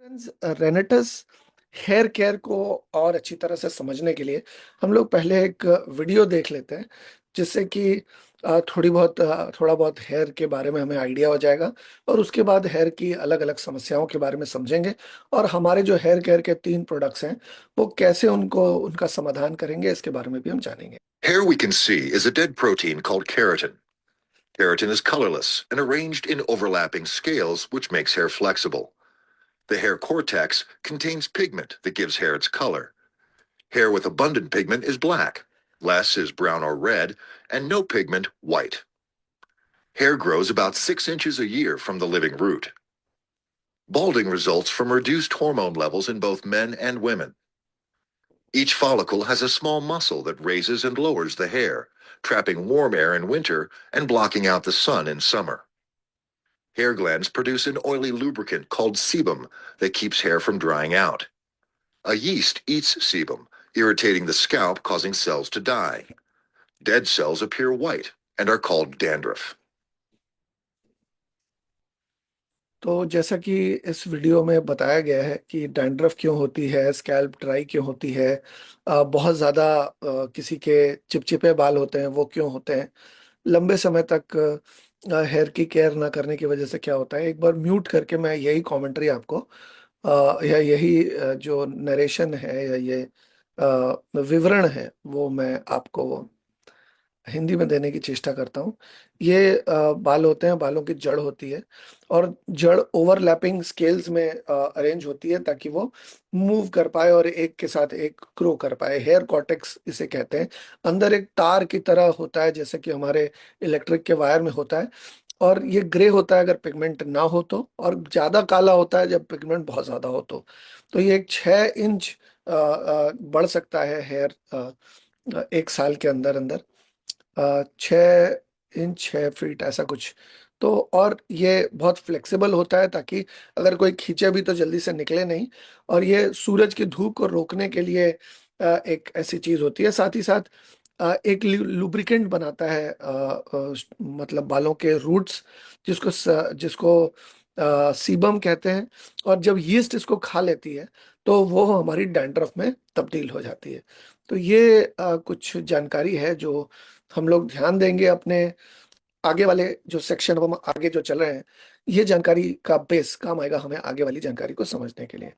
Friends, रेनेटस hair care को और अच्छी तरह से समझने के लिए हम लोग पहले एक वीडियो देख लेते हैं, जिससे कि थोड़ा बहुत हेयर के बारे में हमें आइडिया हो जाएगा। और उसके बाद हेयर की अलग अलग समस्याओं के बारे में समझेंगे, और हमारे जो हेयर केयर के 3 प्रोडक्ट्स हैं वो कैसे उनका समाधान करेंगे, इसके बारे में भी हम जानेंगे। Hair we can see is a dead protein called keratin. Keratin is colorless and arranged in overlapping scales, which makes hair flexible. The hair cortex contains pigment that gives hair its color. Hair with abundant pigment is black, less is brown or red, and no pigment, white. Hair grows about 6 inches a year from the living root. Balding results from reduced hormone levels in both men and women. Each follicle has a small muscle that raises and lowers the hair, trapping warm air in winter and blocking out the sun in summer. Hair glands produce an oily lubricant called sebum that keeps hair from drying out. A yeast eats sebum, irritating the scalp, causing cells to die. Dead cells appear white and are called dandruff. तो जैसा कि इस video में बताया गया है कि dandruff क्यों होती है, स्कैल्प ड्राई क्यों होती है, बहुत ज़्यादा किसी के चिपचिपे बाल होते हैं वो क्यों होते हैं, लंबे समय तक हेयर की केयर ना करने की वजह से क्या होता है। एक बार म्यूट करके मैं यही कमेंट्री आपको या यही जो नरेशन है या ये विवरण है वो मैं आपको हिंदी में देने की चेष्टा करता हूँ। ये बाल होते हैं, बालों की जड़ होती है, और जड़ ओवरलैपिंग स्केल्स में अरेंज होती है ताकि वो मूव कर पाए और एक के साथ एक ग्रो कर पाए। हेयर कॉर्टेक्स इसे कहते हैं। अंदर एक तार की तरह होता है, जैसे कि हमारे इलेक्ट्रिक के वायर में होता है, और ये ग्रे होता है अगर पिगमेंट ना हो तो, और ज्यादा काला होता है जब पिगमेंट बहुत ज्यादा हो तो ये एक 6 इंच बढ़ सकता है हेयर 1 साल के अंदर अंदर। 6 इंच 6 फीट ऐसा कुछ। तो और ये बहुत फ्लेक्सिबल होता है ताकि अगर कोई खींचे भी तो जल्दी से निकले नहीं। और ये सूरज की धूप को रोकने के लिए एक ऐसी चीज होती है। साथ ही साथ एक लुब्रिकेंट बनाता है, मतलब बालों के रूट्स, जिसको सीबम कहते हैं। और जब यीस्ट इसको खा लेती है तो वो हमारी डैंड्रफ में तब्दील हो जाती है। तो ये कुछ जानकारी है जो हम लोग ध्यान देंगे अपने आगे वाले जो सेक्शन, हम आगे जो चल रहे हैं, ये जानकारी का बेस काम आएगा हमें आगे वाली जानकारी को समझने के लिए।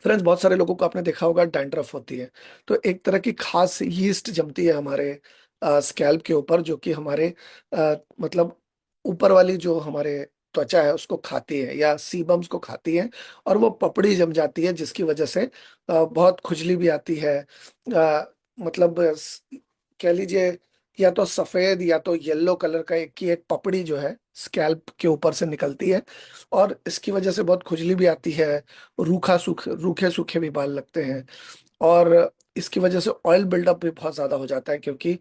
फ्रेंड्स, बहुत सारे लोगों को आपने देखा होगा डैंड्रफ होती है, तो एक तरह की खास यीस्ट जमती है हमारे स्कैल्प के ऊपर, जो कि हमारे मतलब ऊपर वाली जो हमारे त्वचा है उसको खाती है या सीबम्स को खाती है, और वो पपड़ी जम जाती है, जिसकी वजह से बहुत खुजली भी आती है। मतलब कह लीजिए या तो सफेद या तो येलो कलर का एक पपड़ी जो है स्कैल्प के ऊपर से निकलती है, और इसकी वजह से बहुत खुजली भी आती है। रूखे सूखे भी बाल लगते हैं, और इसकी वजह से ऑयल बिल्डअप भी बहुत ज्यादा हो जाता है, क्योंकि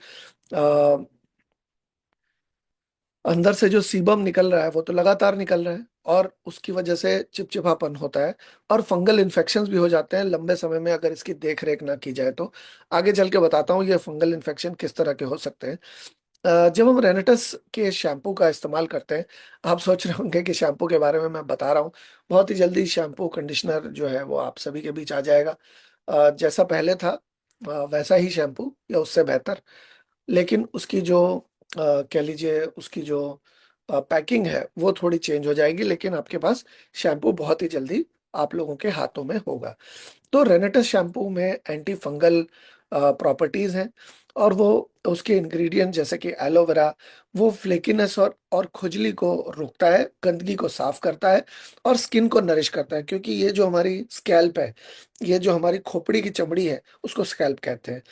अंदर से जो सीबम निकल रहा है वो तो लगातार निकल रहा है, और उसकी वजह से चिपचिपापन होता है, और फंगल इन्फेक्शंस भी हो जाते हैं लंबे समय में अगर इसकी देख रेख ना की जाए तो। आगे चल के बताता हूँ ये फंगल इन्फेक्शन किस तरह के हो सकते हैं। जब हम रेनेटस के शैम्पू का इस्तेमाल करते हैं, आप सोच रहे होंगे कि शैम्पू के बारे में मैं बता रहा हूँ, बहुत ही जल्दी शैम्पू कंडीशनर जो है वो आप सभी के बीच आ जाएगा। जैसा पहले था वैसा ही शैम्पू या उससे बेहतर, लेकिन उसकी जो कह लीजिए उसकी जो पैकिंग है वो थोड़ी चेंज हो जाएगी, लेकिन आपके पास शैम्पू बहुत ही जल्दी आप लोगों के हाथों में होगा। तो रेनेटस शैम्पू में एंटी फंगल प्रॉपर्टीज हैं, और वो उसके इंग्रेडिएंट जैसे कि एलोवेरा, वो फ्लेकीनेस और खुजली को रोकता है, गंदगी को साफ करता है, और स्किन को नरिश करता है, क्योंकि ये जो हमारी स्कैल्प है, ये जो हमारी खोपड़ी की चमड़ी है उसको स्कैल्प कहते हैं।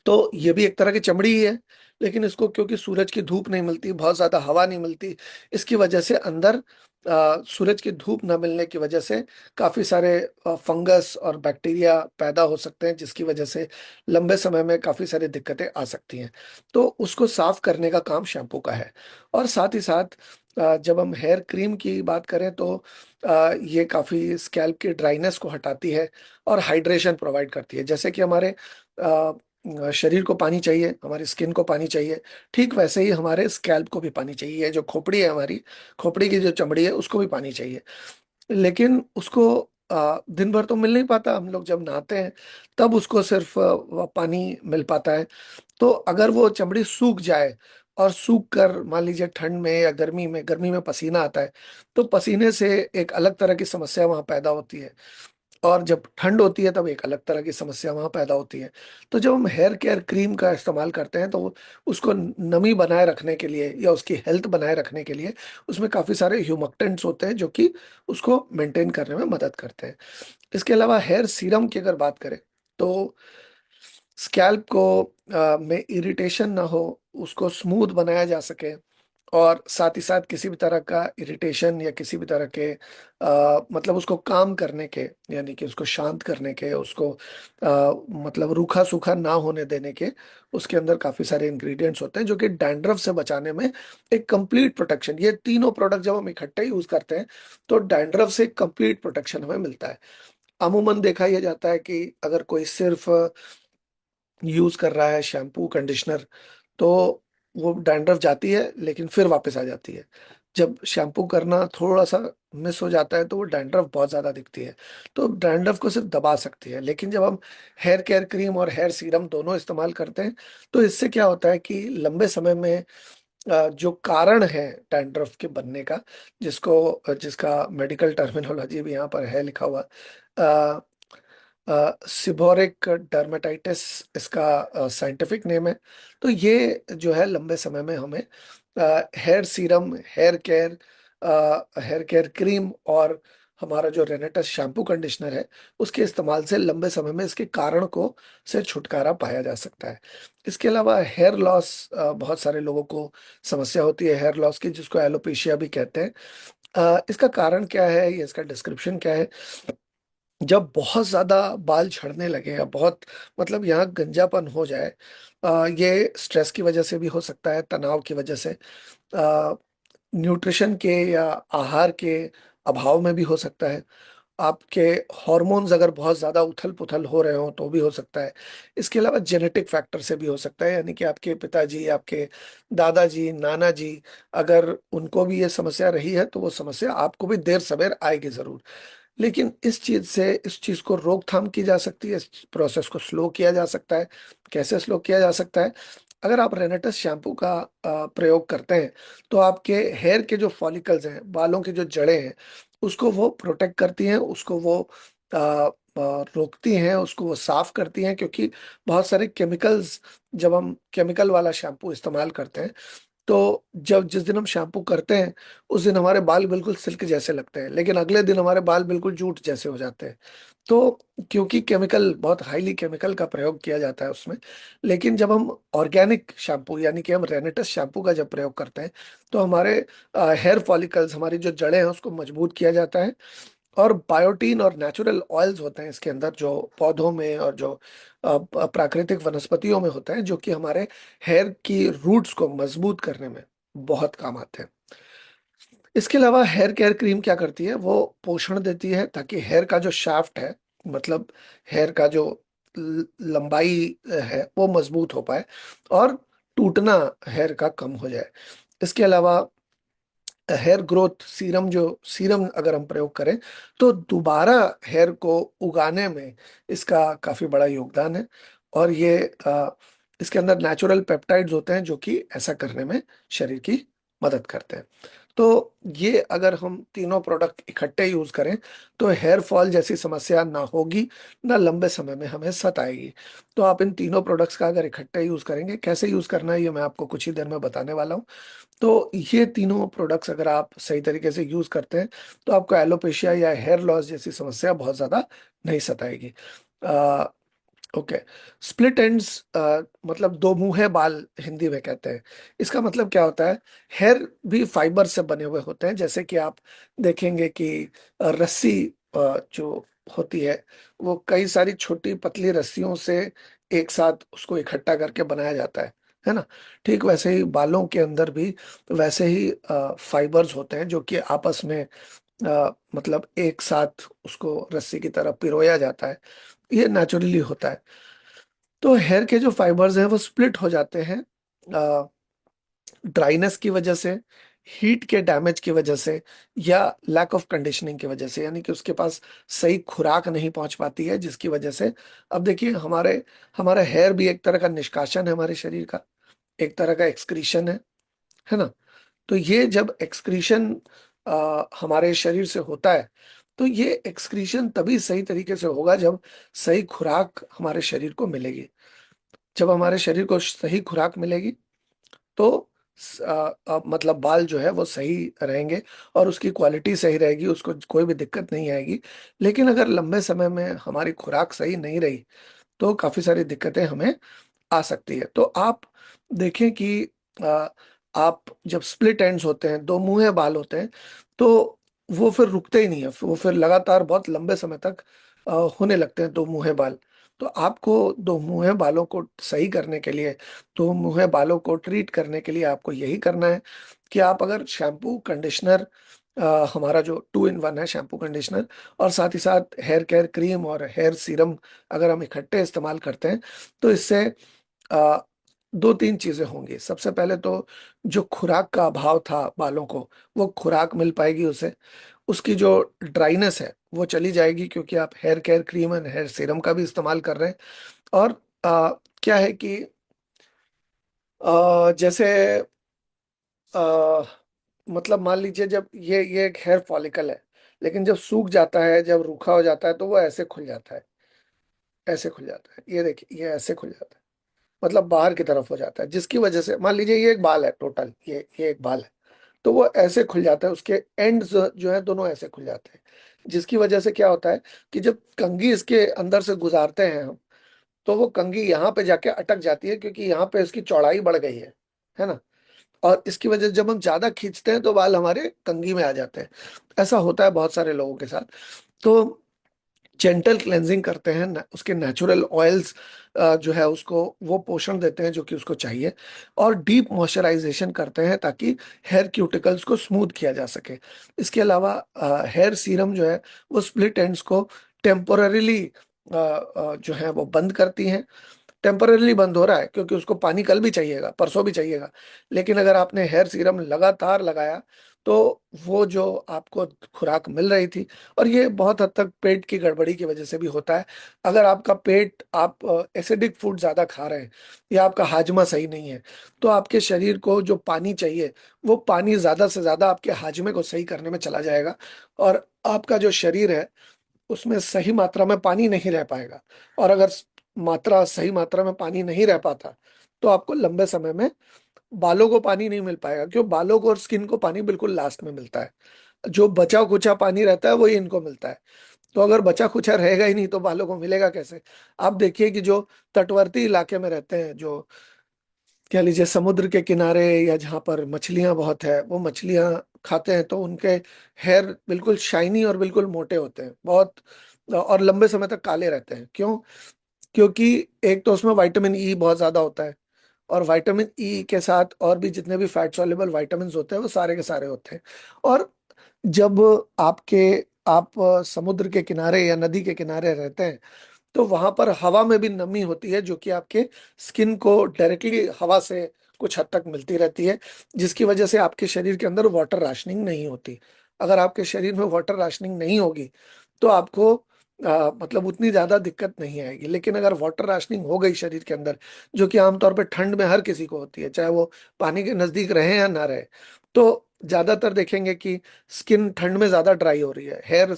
तो ये भी एक तरह की चमड़ी ही है, लेकिन इसको क्योंकि सूरज की धूप नहीं मिलती, बहुत ज्यादा हवा नहीं मिलती, इसकी वजह से अंदर सूरज की धूप न मिलने की वजह से काफी सारे फंगस और बैक्टीरिया पैदा हो सकते हैं, जिसकी वजह से लंबे समय में काफी सारी दिक्कतें आ सकती हैं। तो उसको साफ करने का काम शैम्पू का है। और साथ ही साथ जब हम हेयर क्रीम की बात करें तो ये काफी स्कैल्प की ड्राइनेस को हटाती है और हाइड्रेशन प्रोवाइड करती है। जैसे कि हमारे शरीर को पानी चाहिए, हमारी स्किन को पानी चाहिए, ठीक वैसे ही हमारे स्कैल्प को भी पानी चाहिए। ये जो खोपड़ी है, हमारी खोपड़ी की जो चमड़ी है उसको भी पानी चाहिए। लेकिन उसको दिन भर तो मिल नहीं पाता। हम लोग जब नहाते हैं तब उसको सिर्फ पानी मिल पाता है। तो अगर वो चमड़ी सूख जाए, और सूख कर मान लीजिए ठंड में या गर्मी में पसीना आता है, तो पसीने से एक अलग तरह की समस्या वहां पैदा होती है। और जब ठंड होती है तब एक अलग तरह की समस्या वहां पैदा होती है। तो जब हम हेयर केयर क्रीम का इस्तेमाल करते हैं, तो उसको नमी बनाए रखने के लिए या उसकी हेल्थ बनाए रखने के लिए उसमें काफी सारे ह्यूमक्टेंट्स होते हैं जो कि उसको मेंटेन करने में मदद करते हैं। इसके अलावा हेयर सीरम की अगर बात करें, तो स्कैल्प को में इरिटेशन ना हो, उसको स्मूथ बनाया जा सके, और साथ ही साथ किसी भी तरह का इरिटेशन या किसी भी तरह के मतलब उसको काम करने के, यानी कि उसको शांत करने के, उसको मतलब रूखा सूखा ना होने देने के, उसके अंदर काफी सारे इंग्रेडिएंट्स होते हैं जो कि डैंड्रफ से बचाने में एक कंप्लीट प्रोटेक्शन, ये तीनों प्रोडक्ट जब हम इकट्ठे यूज करते हैं तो डैंड्रफ से कंप्लीट प्रोटेक्शन हमें मिलता है। अमूमन देखा यह जाता है कि अगर कोई सिर्फ यूज कर रहा है शैम्पू कंडीशनर, तो वो डैंड्रफ जाती है लेकिन फिर वापस आ जाती है। जब शैम्पू करना थोड़ा सा मिस हो जाता है तो वो डैंड्रफ बहुत ज्यादा दिखती है। तो डैंड्रफ को सिर्फ दबा सकती है। लेकिन जब हम हेयर केयर क्रीम और हेयर सीरम दोनों इस्तेमाल करते हैं, तो इससे क्या होता है कि लंबे समय में जो कारण है डैंड्रफ के बनने का, जिसका मेडिकल टर्मिनोलॉजी भी यहाँ पर है लिखा हुआ, सिबोरिक डर्मेटाइटिस इसका साइंटिफिक नेम है। तो ये जो है लंबे समय में हमें hair serum, hair care cream और हमारा जो रेनेटस शैम्पू कंडीशनर है, उसके इस्तेमाल से लंबे समय में इसके कारण को से छुटकारा पाया जा सकता है। इसके अलावा हेयर लॉस, बहुत सारे लोगों को समस्या होती है हेयर लॉस की, जिसको एलोपेशिया भी कहते हैं। इसका कारण क्या है, ये इसका डिस्क्रिप्शन क्या है। जब बहुत ज्यादा बाल झड़ने लगे या बहुत, मतलब यहाँ गंजापन हो जाए, ये स्ट्रेस की वजह से भी हो सकता है, तनाव की वजह से, न्यूट्रिशन के या आहार के अभाव में भी हो सकता है, आपके हार्मोन्स अगर बहुत ज्यादा उथल पुथल हो रहे हो तो भी हो सकता है। इसके अलावा जेनेटिक फैक्टर से भी हो सकता है, यानी कि आपके पिताजी, आपके दादाजी, नाना जी, अगर उनको भी ये समस्या रही है तो वो समस्या आपको भी देर सवेर आएगी जरूर। लेकिन इस चीज को रोकथाम की जा सकती है, इस प्रोसेस को स्लो किया जा सकता है। कैसे स्लो किया जा सकता है? अगर आप रेनेटस शैम्पू का प्रयोग करते हैं, तो आपके हेयर के जो फॉलिकल्स हैं, बालों की जो जड़ें हैं, उसको वो प्रोटेक्ट करती हैं, उसको वो रोकती हैं, उसको वो साफ करती हैं। क्योंकि बहुत सारे केमिकल्स, जब हम केमिकल वाला शैम्पू इस्तेमाल करते हैं, तो जब जिस दिन हम शैम्पू करते हैं उस दिन हमारे बाल बिल्कुल सिल्क जैसे लगते हैं, लेकिन अगले दिन हमारे बाल बिल्कुल जूट जैसे हो जाते हैं। तो क्योंकि केमिकल, बहुत हाईली केमिकल का प्रयोग किया जाता है उसमें। लेकिन जब हम ऑर्गेनिक शैम्पू, यानी कि हम रेनेटस शैम्पू का जब प्रयोग करते हैं, तो हमारे हेयर फॉलिकल्स, हमारी जो जड़ें हैं, उसको मजबूत किया जाता है। और बायोटीन और नेचुरल ऑयल्स होते हैं इसके अंदर, जो पौधों में और जो प्राकृतिक वनस्पतियों में होते हैं, जो कि हमारे हेयर की रूट्स को मजबूत करने में बहुत काम आते हैं। इसके अलावा हेयर केयर क्रीम क्या करती है, वो पोषण देती है ताकि हेयर का जो शाफ्ट है, मतलब हेयर का जो लंबाई है, वो मजबूत हो पाए और टूटना हेयर का कम हो जाए। इसके अलावा हेयर ग्रोथ सीरम, जो सीरम अगर हम प्रयोग करें, तो दोबारा हेयर को उगाने में इसका काफी बड़ा योगदान है। और इसके अंदर नेचुरल पेप्टाइड्स होते हैं जो कि ऐसा करने में शरीर की मदद करते हैं। तो ये अगर हम तीनों प्रोडक्ट इकट्ठे यूज करें, तो हेयर फॉल जैसी समस्या ना होगी, ना लंबे समय में हमें सताएगी। तो आप इन तीनों प्रोडक्ट्स का अगर इकट्ठे यूज करेंगे, कैसे यूज करना है ये मैं आपको कुछ ही देर में बताने वाला हूँ। तो ये तीनों प्रोडक्ट्स अगर आप सही तरीके से यूज करते हैं, तो आपको एलोपेशिया या हेयर लॉस जैसी समस्या बहुत ज्यादा नहीं सताएगी। ओके। स्प्लिट एंड्स, मतलब दो मुंहे बाल हिंदी में कहते हैं। इसका मतलब क्या होता है? हेयर भी फाइबर से बने हुए होते हैं। जैसे कि आप देखेंगे कि रस्सी जो होती है, वो कई सारी छोटी पतली रस्सियों से एक साथ उसको इकट्ठा करके बनाया जाता है ना? ठीक वैसे ही बालों के अंदर भी वैसे ही फाइबर्स होते हैं जो कि आपस में मतलब एक साथ उसको रस्सी की तरह पिरोया जाता है। ये नेचुरली होता है। तो हेयर के जो फाइबर्स हैं वो स्प्लिट हो जाते हैं ड्राइनेस की वजह से, हीट के डैमेज की वजह से या लैक ऑफ कंडीशनिंग की वजह से, यानी कि उसके पास सही खुराक नहीं पहुंच पाती है, जिसकी वजह से अब देखिए हमारा हेयर भी एक तरह का निष्कासन है हमारे शरीर का, एक तरह का एक्सक्रीशन है ना। तो ये जब एक्सक्रीशन हमारे शरीर से होता है, तो ये एक्सक्रीशन तभी सही तरीके से होगा जब सही खुराक हमारे शरीर को मिलेगी। जब हमारे शरीर को सही खुराक मिलेगी तो मतलब बाल जो है वो सही रहेंगे और उसकी क्वालिटी सही रहेगी, उसको कोई भी दिक्कत नहीं आएगी। लेकिन अगर लंबे समय में हमारी खुराक सही नहीं रही तो काफी सारी दिक्कतें हमें आ सकती है। तो आप देखें कि आ, आप जब स्प्लिट एंड्स होते हैं, दो मुंहे बाल होते हैं, तो वो फिर रुकते ही नहीं है, वो फिर लगातार बहुत लंबे समय तक होने लगते हैं दो मुंहे बाल। तो आपको दो मुंहे बालों को सही करने के लिए, दो मुंहे बालों को ट्रीट करने के लिए आपको यही करना है कि आप अगर शैम्पू कंडीशनर, हमारा जो 2 in 1 है शैम्पू कंडीशनर, और साथ ही साथ हेयर केयर क्रीम और हेयर सीरम अगर हम इकट्ठे इस्तेमाल करते हैं, तो इससे आ, दो तीन चीजें होंगी। सबसे पहले तो जो खुराक का अभाव था बालों को, वो खुराक मिल पाएगी उसे, उसकी जो ड्राइनेस है वो चली जाएगी, क्योंकि आप hair care cream and hair serum का भी इस्तेमाल कर रहे हैं। और क्या है कि जैसे आ, मतलब मान लीजिए जब ये एक हेयर फॉलिकल है, लेकिन जब सूख जाता है, जब रूखा हो जाता है, तो वो ऐसे खुल जाता है, ऐसे खुल जाता है, ये देखिए ये ऐसे खुल जाता है, मतलब बाहर की तरफ हो जाता है, जिसकी वजह से मान लीजिए ये एक बाल है टोटल, ये एक बाल है, तो वो ऐसे खुल जाता है, उसके एंड्स जो है दोनों ऐसे खुल जाते हैं। जिसकी वजह से क्या होता है कि जब कंघी इसके अंदर से गुजारते हैं हम, तो वो कंघी यहाँ पे जाके अटक जाती है, क्योंकि यहाँ पे इसकी चौड़ाई बढ़ गई है ना। और इसकी वजह से जब हम ज्यादा खींचते हैं तो बाल हमारे कंघी में आ जाते हैं। ऐसा होता है बहुत सारे लोगों के साथ। तो जेंटल क्लेंजिंग करते हैं, उसके नेचुरल ऑयल्स जो है उसको वो पोषण देते हैं जो कि उसको चाहिए, और डीप मॉइस्चराइजेशन करते हैं ताकि हेयर क्यूटिकल्स को स्मूथ किया जा सके। इसके अलावा हेयर सीरम जो है वो स्प्लिट एंड्स को टेम्पोररीली जो है वो बंद करती हैं। टेम्पररीली बंद हो रहा है क्योंकि उसको पानी कल भी चाहिएगा, परसों भी चाहिएगा। लेकिन अगर आपने हेयर सीरम लगातार लगाया तो वो जो आपको खुराक मिल रही थी, और ये बहुत हद तक पेट की गड़बड़ी की वजह से भी होता है। अगर आपका पेट, आप एसिडिक फूड ज्यादा खा रहे हैं या आपका हाजमा सही नहीं है, तो आपके शरीर को जो पानी चाहिए वो पानी ज्यादा से ज्यादा आपके हाजमे को सही करने में चला जाएगा, और आपका जो शरीर है उसमें सही मात्रा में पानी नहीं रह पाएगा। और अगर सही मात्रा में पानी नहीं रह पाता, तो आपको लंबे समय में बालों को पानी नहीं मिल पाएगा, क्यों, बालों को और स्किन को पानी बिल्कुल लास्ट में मिलता है। जो बचा कुचा पानी रहता है वही इनको मिलता है। तो अगर बचा कुचा रहेगा ही नहीं तो बालों को मिलेगा कैसे। आप देखिए कि जो तटवर्ती इलाके में रहते हैं, जो कह लीजिए समुद्र के किनारे, या जहाँ पर मछलियां बहुत है, वो मछलियां खाते हैं तो उनके हेयर बिल्कुल शाइनी और बिल्कुल मोटे होते हैं बहुत, और लंबे समय तक काले रहते हैं। क्यों? क्योंकि एक तो उसमें विटामिन ई बहुत ज्यादा होता है, और विटामिन ई के साथ और भी जितने भी फैट सॉल्युबल विटामिन होते हैं वो सारे के सारे होते हैं। और जब आपके आप समुद्र के किनारे या नदी के किनारे रहते हैं, तो वहां पर हवा में भी नमी होती है, जो कि आपके स्किन को डायरेक्टली हवा से कुछ हद तक मिलती रहती है, जिसकी वजह से आपके शरीर के अंदर वाटर राशनिंग नहीं होती। अगर आपके शरीर में वाटर राशनिंग नहीं होगी तो आपको मतलब उतनी ज्यादा दिक्कत नहीं आएगी। लेकिन अगर वाटर राशनिंग हो गई शरीर के अंदर, जो कि आमतौर पर ठंड में हर किसी को होती है, चाहे वो पानी के नजदीक रहे या ना रहे, तो ज्यादातर देखेंगे कि स्किन ठंड में ज्यादा ड्राई हो रही है, हेयर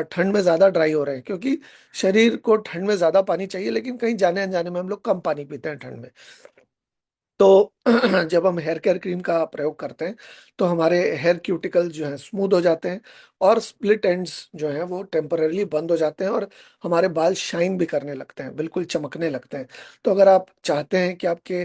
ठंड में ज्यादा ड्राई हो रहे हैं, क्योंकि शरीर को ठंड में ज्यादा पानी चाहिए, लेकिन कहीं जाने अनजाने में हम लोग कम पानी पीते हैं ठंड में। तो जब हम हेयर केयर क्रीम का प्रयोग करते हैं तो हमारे हेयर क्यूटिकल जो है स्मूथ हो जाते हैं, और स्प्लिट एंड्स जो हैं वो टेम्पररीली बंद हो जाते हैं, और हमारे बाल शाइन भी करने लगते हैं, बिल्कुल चमकने लगते हैं। तो अगर आप चाहते हैं कि आपके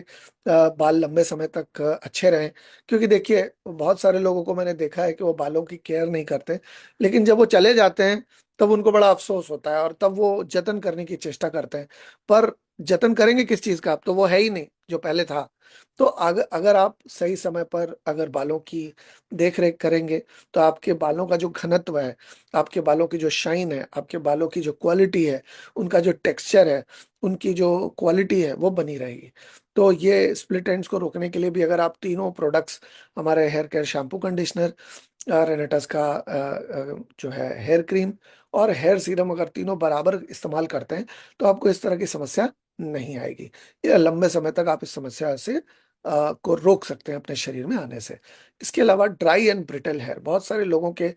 बाल लंबे समय तक अच्छे रहें, क्योंकि देखिए बहुत सारे लोगों को मैंने देखा है कि वो बालों की केयर नहीं करते, लेकिन जब वो चले जाते हैं तब उनको बड़ा अफसोस होता है, और तब वो जतन करने की चेष्टा करते हैं। पर जतन करेंगे किस चीज का? अब तो वो है ही नहीं जो पहले था। तो अगर आप सही समय पर अगर बालों की देख रेख करेंगे, तो आपके बालों का जो घनत्व है, आपके बालों की जो शाइन है, आपके बालों की जो क्वालिटी है, उनका जो टेक्सचर है, उनकी जो क्वालिटी है वो बनी रहेगी। तो ये स्प्लिट एंड्स को रोकने के लिए भी अगर आप तीनों प्रोडक्ट्स, हमारे hair care shampoo conditioner, Renatus का जो है हेयर क्रीम और हेयर सीरम, अगर तीनों बराबर इस्तेमाल करते हैं तो आपको इस तरह की समस्या नहीं आएगी। ये लंबे समय तक आप इस समस्या से को रोक सकते हैं अपने शरीर में आने से। इसके अलावा ड्राई एंड ब्रिटल हेयर, बहुत सारे लोगों के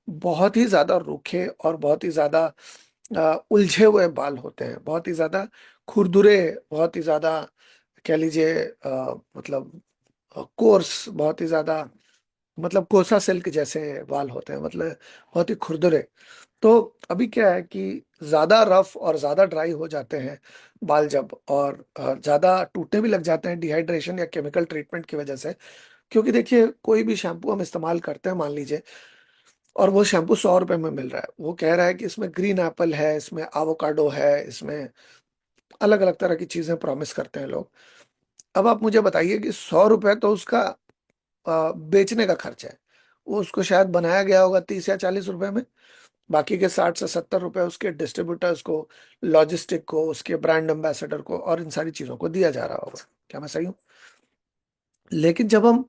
बहुत ही ज्यादा रूखे और बहुत ही ज्यादा उलझे हुए बाल होते हैं, बहुत ही ज्यादा खुरदुरे, बहुत ही ज्यादा कह लीजिए मतलब कोर्स, बहुत ही ज्यादा मतलब कोसा सिल्क जैसे बाल होते हैं, मतलब बहुत ही खुरदुरे। तो अभी क्या है कि ज्यादा रफ और ज्यादा ड्राई हो जाते हैं बाल जब, और ज्यादा टूटने भी लग जाते हैं डिहाइड्रेशन या केमिकल ट्रीटमेंट की वजह से। क्योंकि देखिए, कोई भी शैम्पू हम इस्तेमाल करते हैं मान लीजिए, और वो शैम्पू 100 रुपए में मिल रहा है, वो कह रहा है कि इसमें ग्रीन एप्पल है, इसमें आवोकाडो है, इसमें अलग अलग तरह की चीजें प्रॉमिस करते हैं लोग। अब आप मुझे बताइए कि 100 रुपए तो उसका बेचने का खर्च है, वो उसको शायद बनाया गया होगा 30 या 40 रुपए में, बाकी के 60 से 70 रुपए उसके डिस्ट्रीब्यूटर्स को, लॉजिस्टिक को, उसके ब्रांड एम्बेसडर को और इन सारी चीजों को दिया जा रहा होगा। क्या मैं सही हूँ? लेकिन जब हम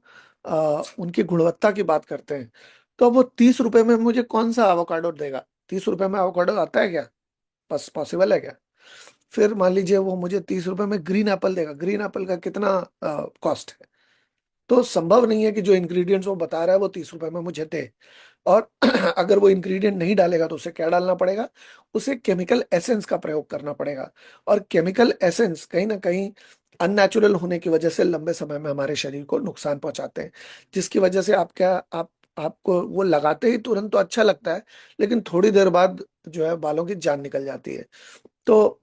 उनकी गुणवत्ता की बात करते हैं, तो अब वो 30 रुपए में मुझे कौन सा एवोकाडो देगा? 30 रुपए में एवोकाडो आता है क्या? बस पॉसिबल है क्या? फिर मान लीजिए वो मुझे 30 रुपए में ग्रीन एप्पल देगा, ग्रीन एप्पल का कितना कॉस्ट है? तो संभव नहीं है कि जो इंग्रेडिएंट्स वो बता रहा है वो 30 रुपए में मुझे दे। और अगर वो इंग्रेडिएंट नहीं डालेगा तो उसे क्या डालना पड़ेगा? उसे केमिकल एसेंस का प्रयोग करना पड़ेगा। और केमिकल एसेंस कहीं ना कहीं अननेचुरल होने की वजह से लंबे समय में हमारे शरीर को नुकसान पहुंचाते हैं, जिसकी वजह से आप क्या आप आपको वो लगाते ही तुरंत तो अच्छा लगता है, लेकिन थोड़ी देर बाद जो है बालों की जान निकल जाती है। तो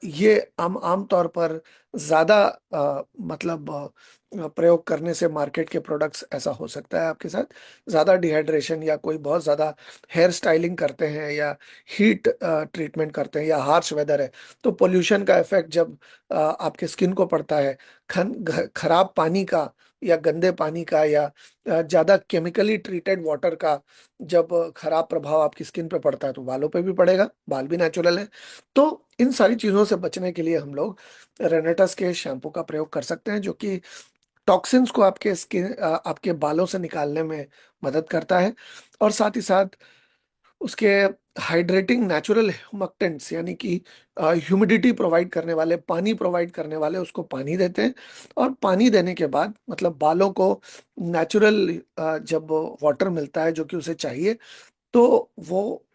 ये आम तौर पर ज्यादा मतलब प्रयोग करने से मार्केट के प्रोडक्ट्स ऐसा हो सकता है आपके साथ। ज्यादा डिहाइड्रेशन या कोई बहुत ज्यादा हेयर स्टाइलिंग करते हैं या हीट ट्रीटमेंट करते हैं या हार्श वेदर है, तो पोल्यूशन का इफेक्ट जब आपके स्किन को पड़ता है, खराब पानी का या गंदे पानी का या ज्यादा केमिकली ट्रीटेड वाटर का जब खराब प्रभाव आपकी स्किन पे पड़ता है तो बालों पे भी पड़ेगा, बाल भी नेचुरल है। तो इन सारी चीजों से बचने के लिए हम लोग रेनेटस के शैम्पू का प्रयोग कर सकते हैं, जो कि टॉक्सिन्स को आपके बालों से निकालने में मदद करता है। और साथ ही साथ उसके हाइड्रेटिंग नेचुरल ह्यूमक्टेंट्स, यानी कि ह्यूमिडिटी प्रोवाइड करने वाले, पानी प्रोवाइड करने वाले, उसको पानी देते हैं। और पानी देने के बाद मतलब बालों को नेचुरल जब वाटर मिलता है जो कि उसे चाहिए, तो वो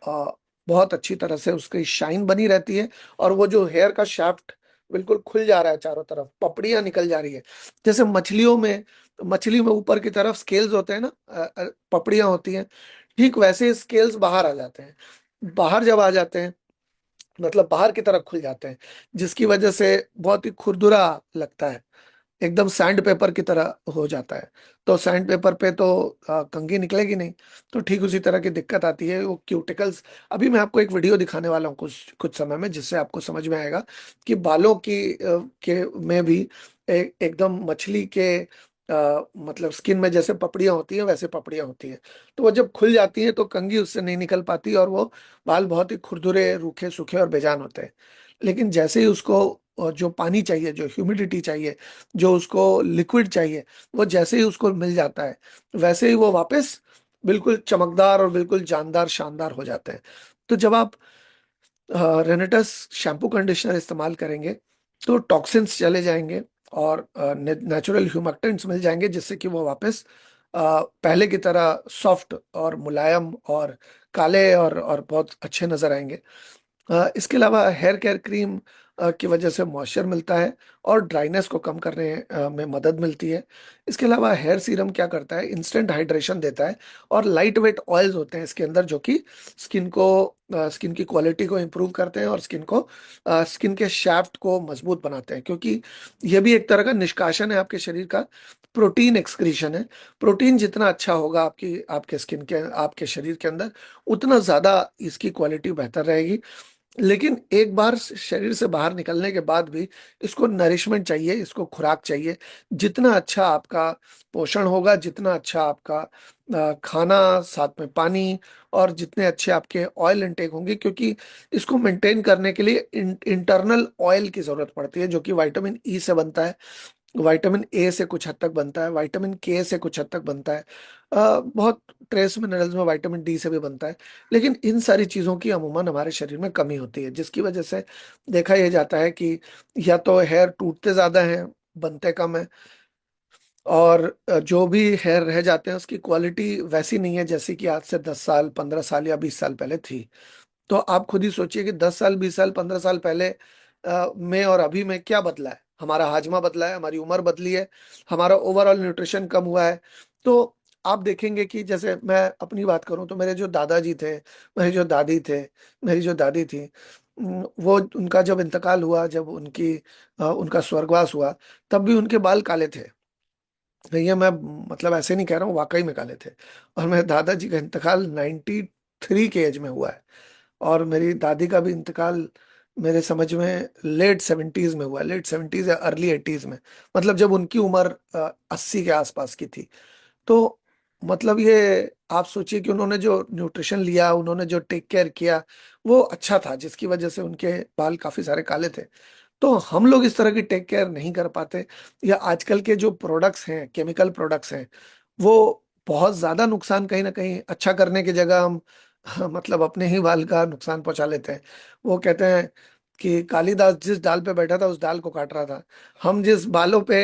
बहुत अच्छी तरह से उसकी शाइन बनी रहती है। और वो जो हेयर का शाफ्ट बिल्कुल खुल जा रहा है, चारों तरफ पपड़ियां निकल जा रही है, जैसे मछली में ऊपर की तरफ स्केल्स होते हैं ना, पपड़ियां होती हैं, ठीक वैसे स्केल्स बाहर आ जाते हैं। बाहर जब आ जाते हैं मतलब बाहर की तरफ खुल जाते हैं, जिसकी वजह से बहुत ही खुरदुरा लगता है, एकदम सैंड पेपर की तरह हो जाता है। तो सैंड पेपर पे तो कंघी निकलेगी नहीं, तो ठीक उसी तरह की दिक्कत आती है वो क्यूटिकल्स। अभी मैं आपको एक वीडियो दिखाने वाला हूँ कुछ कुछ समय में, जिससे आपको समझ में आएगा कि बालों के में भी एकदम मछली के मतलब स्किन में जैसे पपड़ियां होती हैं वैसे पपड़ियां होती हैं। तो वो जब खुल जाती हैं तो कंघी उससे नहीं निकल पाती, और वो बाल बहुत ही खुरदुरे, रूखे, सूखे और बेजान होते हैं। लेकिन जैसे ही उसको जो पानी चाहिए, जो ह्यूमिडिटी चाहिए, जो उसको लिक्विड चाहिए, वो जैसे ही उसको मिल जाता है, वैसे ही वो वापस बिल्कुल चमकदार और बिल्कुल जानदार, शानदार हो जाते हैं। तो जब आप रेनेटस शैम्पू कंडीशनर इस्तेमाल करेंगे तो टॉक्सिन्स चले जाएंगे और नेचुरल ह्यूमक्टेंट्स मिल जाएंगे, जिससे कि वो वापस पहले की तरह सॉफ्ट और मुलायम और काले और बहुत अच्छे नजर आएंगे। इसके अलावा हेयर केयर क्रीम की वजह से मॉइस्चर मिलता है और ड्राइनेस को कम करने में मदद मिलती है। इसके अलावा हेयर सीरम क्या करता है, इंस्टेंट हाइड्रेशन देता है। और लाइट वेट ऑयल्स होते हैं इसके अंदर, जो कि स्किन की क्वालिटी को इम्प्रूव करते हैं और स्किन के शाफ्ट को मजबूत बनाते हैं, क्योंकि ये भी एक तरह का निष्कासन है आपके शरीर का, प्रोटीन एक्सक्रीशन है। प्रोटीन जितना अच्छा होगा आपके शरीर के अंदर, उतना ज्यादा इसकी क्वालिटी बेहतर रहेगी। लेकिन एक बार शरीर से बाहर निकलने के बाद भी इसको नरिशमेंट चाहिए, इसको खुराक चाहिए। जितना अच्छा आपका पोषण होगा, जितना अच्छा आपका खाना, साथ में पानी, और जितने अच्छे आपके ऑयल इनटेक होंगे, क्योंकि इसको मेंटेन करने के लिए इंटरनल ऑयल की जरूरत पड़ती है, जो कि विटामिन ई से बनता है। विटामिन ए से कुछ हद तक बनता है, विटामिन के से कुछ हद तक बनता है, बहुत ट्रेस मिनरल्स में विटामिन डी से भी बनता है। लेकिन इन सारी चीज़ों की अमूमन हमारे शरीर में कमी होती है, जिसकी वजह से देखा यह जाता है कि या तो हेयर टूटते ज़्यादा हैं, बनते कम है, और जो भी हेयर रह जाते हैं उसकी क्वालिटी वैसी नहीं है जैसी कि आज से 10 साल, 15 साल या 20 साल पहले थी। तो आप खुद ही सोचिए कि 10 साल, 20 साल, 15 साल पहले में और अभी में क्या बदला है। हमारा हाजमा बदला है, हमारी उम्र बदली है, हमारा ओवरऑल न्यूट्रिशन कम हुआ है। तो आप देखेंगे कि जैसे मैं अपनी बात करूं तो मेरे जो दादाजी थे, मेरी जो दादी थे, मेरी जो दादी थी, वो उनका जब इंतकाल हुआ, जब उनका स्वर्गवास हुआ, तब भी उनके बाल काले थे। ये मैं मतलब ऐसे नहीं कह रहा हूँ, वाकई में काले थे। और मेरे दादाजी का इंतकाल 93 के एज में हुआ है, और मेरी दादी का भी इंतकाल मेरे समझ में लेट 70s में हुआ, लेट 70s या अर्ली 80s में। मतलब जब उनकी उम्र 80 के आसपास की थी। तो मतलब ये आप सोचिए कि उन्होंने जो न्यूट्रिशन लिया, उन्होंने जो टेक केयर किया, वो अच्छा था, जिसकी वजह से उनके बाल काफी सारे काले थे। तो हम लोग इस तरह की टेक केयर नहीं कर पाते, या आजकल के जो प्रोडक्ट्स हैं, केमिकल प्रोडक्ट्स हैं, वो बहुत ज्यादा नुकसान, कहीं ना कहीं अच्छा करने की जगह हम मतलब अपने ही बाल का नुकसान पहुंचा लेते हैं। वो कहते हैं कि कालिदास जिस डाल पे बैठा था उस डाल को काट रहा था। हम जिस बालों पे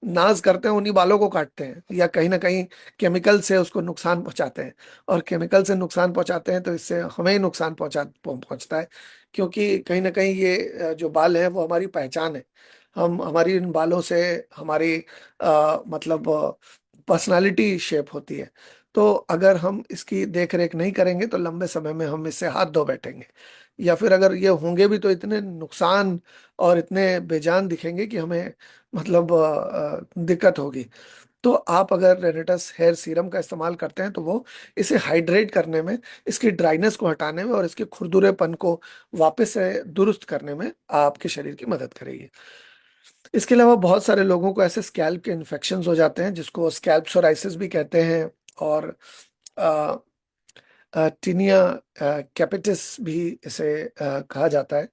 नाज करते हैं उन्हीं बालों को काटते हैं, या कहीं ना कहीं केमिकल से उसको नुकसान पहुंचाते हैं। और केमिकल से नुकसान पहुंचाते हैं तो इससे हमें ही नुकसान पहुंचता है। क्योंकि कहीं ना कहीं ये जो बाल है वो हमारी पहचान है। हम हमारी इन बालों से हमारी मतलब पर्सनालिटी शेप होती है। तो अगर हम इसकी देख रेख नहीं करेंगे तो लंबे समय में हम इससे हाथ धो बैठेंगे, या फिर अगर ये होंगे भी तो इतने नुकसान और इतने बेजान दिखेंगे कि हमें मतलब दिक्कत होगी। तो आप अगर रेनेटस हेयर सीरम का इस्तेमाल करते हैं तो वो इसे हाइड्रेट करने में, इसकी ड्राइनेस को हटाने में और इसके खुरदुरेपन को वापस से दुरुस्त करने में आपके शरीर की मदद करेगी। इसके अलावा बहुत सारे लोगों को ऐसे स्कैल्प के इन्फेक्शंस हो जाते हैं जिसको स्कैल्प सोराइसिस भी कहते हैं, और टीनिया कैपिटिस भी इसे कहा जाता है।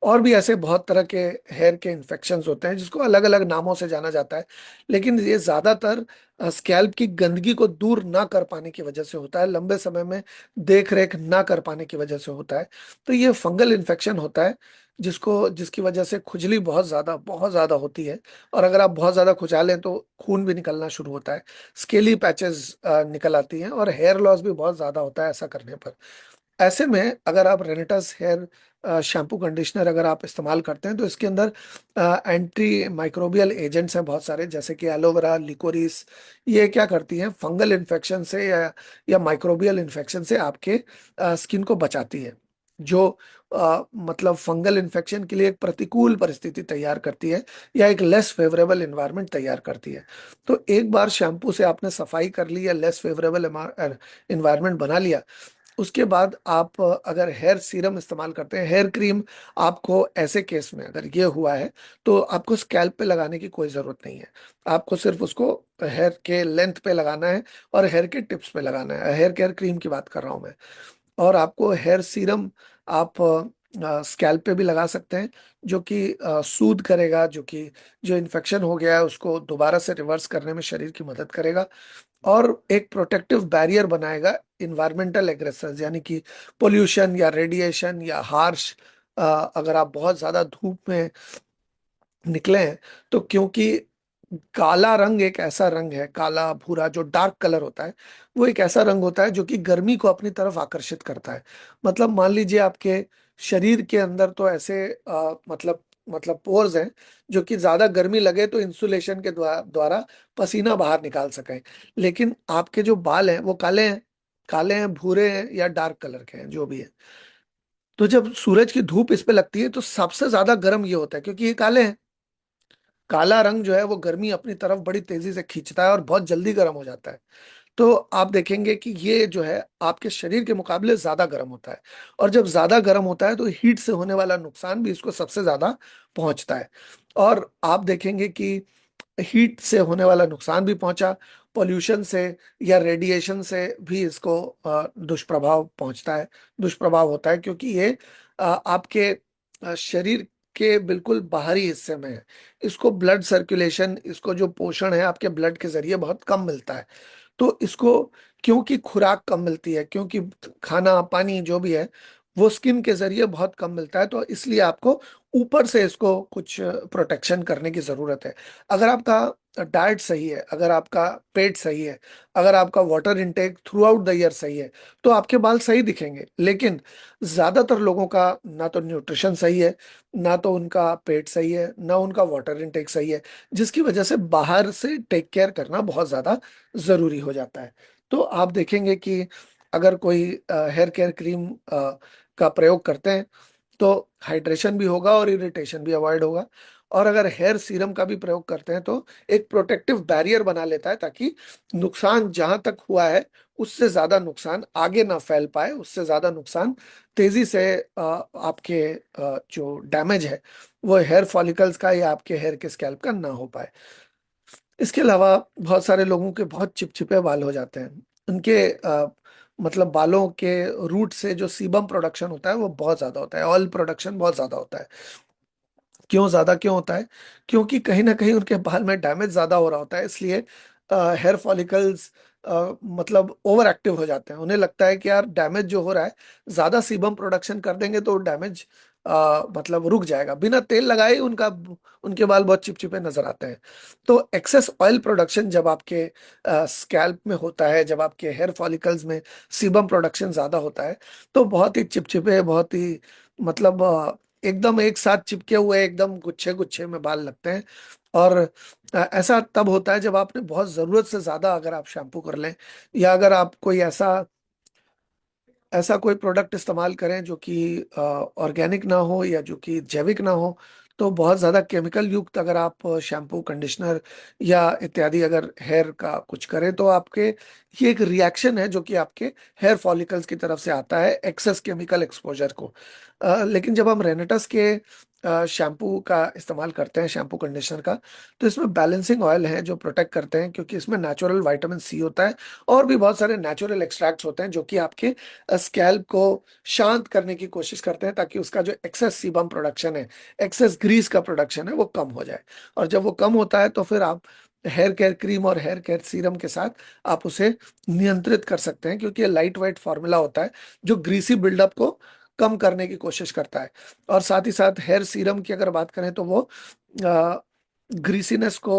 और भी ऐसे बहुत तरह के हेयर के इन्फेक्शंस होते हैं जिसको अलग अलग नामों से जाना जाता है। लेकिन ये ज्यादातर स्कैल्प की गंदगी को दूर ना कर पाने की वजह से होता है, लंबे समय में देख रेख ना कर पाने की वजह से होता है। तो ये फंगल इन्फेक्शन होता है, जिसकी वजह से खुजली बहुत ज्यादा होती है। और अगर आप बहुत ज्यादा खुजालें तो खून भी निकलना शुरू होता है, स्केली पैचेस निकल आती हैं, और हेयर लॉस भी बहुत ज्यादा होता है ऐसा करने पर। ऐसे में अगर आप रेनेटस हेयर शैम्पू कंडीशनर अगर आप इस्तेमाल करते हैं तो इसके अंदर एंटी माइक्रोबियल एजेंट्स हैं बहुत सारे, जैसे कि एलोवेरा, लिकोरिस। ये क्या करती हैं, फंगल इन्फेक्शन से या माइक्रोबियल इन्फेक्शन से आपके स्किन को बचाती है, जो मतलब फंगल इन्फेक्शन के लिए एक प्रतिकूल परिस्थिति तैयार करती है, या एक लेस फेवरेबल एनवायरनमेंट तैयार करती है। तो एक बार शैम्पू से आपने सफाई कर ली या लेस फेवरेबल एनवायरनमेंट बना लिया, उसके बाद आप अगर हेयर सीरम इस्तेमाल करते हैं, हेयर क्रीम, आपको ऐसे केस में अगर ये हुआ है तो आपको स्कैल्प पे लगाने की कोई जरूरत नहीं है। आपको सिर्फ उसको हेयर के लेंथ पे लगाना है, और हेयर के टिप्स पे लगाना है। हेयर केयर क्रीम की बात कर रहा हूं मैं। और आपको हेयर सीरम आप स्कैल्प पे भी लगा सकते हैं, जो कि सूद करेगा, जो कि जो इन्फेक्शन हो गया है उसको दोबारा से रिवर्स करने में शरीर की मदद करेगा, और एक प्रोटेक्टिव बैरियर बनाएगा इन्वायरमेंटल एग्रेसर्स, यानी कि पोल्यूशन या रेडिएशन या हार्श, अगर आप बहुत ज्यादा धूप में निकले हैं। तो क्योंकि काला रंग एक ऐसा रंग है, काला भूरा जो डार्क कलर होता है, वो एक ऐसा रंग होता है जो कि गर्मी को अपनी तरफ आकर्षित करता है। मतलब मान लीजिए आपके शरीर के अंदर तो ऐसे मतलब पोर्स हैं जो कि ज्यादा गर्मी लगे तो इंसुलेशन के द्वारा पसीना बाहर निकाल सकें। लेकिन आपके जो बाल हैं वो काले हैं, काले हैं, भूरे हैं, या डार्क कलर के हैं, जो भी है। तो जब सूरज की धूप इस पे लगती है तो सबसे ज्यादा गर्म ये होता है, क्योंकि ये काले हैं। काला रंग जो है वो गर्मी अपनी तरफ बड़ी तेजी से खींचता है और बहुत जल्दी गर्म हो जाता है। तो आप देखेंगे कि ये जो है आपके शरीर के मुकाबले ज्यादा गर्म होता है। और जब ज्यादा गर्म होता है तो हीट से होने वाला नुकसान भी इसको सबसे ज्यादा पहुंचता है। और आप देखेंगे कि हीट से होने वाला नुकसान भी पहुंचा, पोल्यूशन से या रेडिएशन से भी इसको दुष्प्रभाव पहुंचता है, दुष्प्रभाव होता है, क्योंकि ये आपके शरीर के बिल्कुल बाहरी हिस्से में है। इसको ब्लड सर्कुलेशन, इसको जो पोषण है आपके ब्लड के जरिए बहुत कम मिलता है। तो इसको, क्योंकि खुराक कम मिलती है, क्योंकि खाना पानी जो भी है वो स्किन के जरिए बहुत कम मिलता है, तो इसलिए आपको ऊपर से इसको कुछ प्रोटेक्शन करने की जरूरत है। अगर आपका डाइट सही है, अगर आपका पेट सही है, अगर आपका water intake through out the year सही है, तो आपके बाल सही दिखेंगे। लेकिन ज्यादातर लोगों का ना तो न्यूट्रिशन सही है, ना तो उनका पेट सही है, ना उनका वाटर इनटेक सही है, जिसकी वजह से बाहर से टेक केयर करना बहुत ज्यादा जरूरी हो जाता है। तो आप देखेंगे कि अगर कोई हेयर केयर क्रीम का प्रयोग करते हैं तो हाइड्रेशन भी होगा और इरिटेशन भी अवॉइड होगा। और अगर हेयर सीरम का भी प्रयोग करते हैं तो एक प्रोटेक्टिव बैरियर बना लेता है, ताकि नुकसान जहां तक हुआ है उससे ज्यादा नुकसान आगे ना फैल पाए, उससे ज्यादा नुकसान तेजी से आपके जो डैमेज है वो हेयर फॉलिकल्स का या आपके हेयर के स्कैल्प का ना हो पाए। इसके अलावा बहुत सारे लोगों के बहुत चिपचिपे बाल हो जाते हैं। उनके मतलब बालों के रूट से जो सीबम प्रोडक्शन होता है वो बहुत ज्यादा होता है, ऑयल प्रोडक्शन बहुत ज्यादा होता है। क्यों ज्यादा क्यों होता है? क्योंकि कहीं ना कहीं उनके बाल में डैमेज ज्यादा हो रहा होता है, इसलिए हेयर फॉलिकल्स मतलब ओवर एक्टिव हो जाते हैं। उन्हें लगता है कि यार डैमेज जो हो रहा है, ज्यादा सीबम प्रोडक्शन कर देंगे तो डैमेज मतलब रुक जाएगा। बिना तेल लगाए उनका उनके बाल बहुत चिपचिपे नजर आते हैं। तो एक्सेस ऑयल प्रोडक्शन जब आपके स्कैल्प में होता है, जब आपके हेयर फॉलिकल्स में सीबम प्रोडक्शन ज्यादा होता है, तो बहुत ही चिपचिपे, बहुत ही मतलब एकदम एक साथ चिपके हुए, एकदम गुच्छे गुच्छे में बाल लगते हैं। और ऐसा तब होता है जब आपने बहुत जरूरत से ज्यादा अगर आप शैम्पू कर लें, या अगर आप कोई ऐसा ऐसा कोई प्रोडक्ट इस्तेमाल करें जो कि ऑर्गेनिक ना हो या जो कि जैविक ना हो। तो बहुत ज़्यादा केमिकल युक्त अगर आप शैम्पू, कंडीशनर या इत्यादि अगर हेयर का कुछ करें, तो आपके ये एक रिएक्शन है जो कि आपके हेयर फॉलिकल्स की तरफ से आता है, एक्सेस केमिकल एक्सपोजर को। लेकिन जब हम रेनेटस के शैम्पू का इस्तेमाल करते हैं, शैम्पू कंडीशनर का, तो इसमें बैलेंसिंग ऑयल है जो प्रोटेक्ट करते हैं, क्योंकि इसमें नेचुरल विटामिन सी होता है और भी बहुत सारे नेचुरल एक्सट्रैक्ट्स होते हैं जो कि आपके स्कैल्प को शांत करने की कोशिश करते हैं, ताकि उसका जो एक्सेस सीबम प्रोडक्शन है, एक्सेस ग्रीस का प्रोडक्शन है, वो कम हो जाए। और जब वो कम होता है तो फिर आप हेयर केयर क्रीम और हेयर केयर सीरम के साथ आप उसे नियंत्रित कर सकते हैं, क्योंकि ये लाइट वेट फार्मूला होता है जो ग्रीसी बिल्डअप को कम करने की कोशिश करता है। और साथ ही साथ हेयर सीरम की अगर बात करें तो वो ग्रीसीनेस को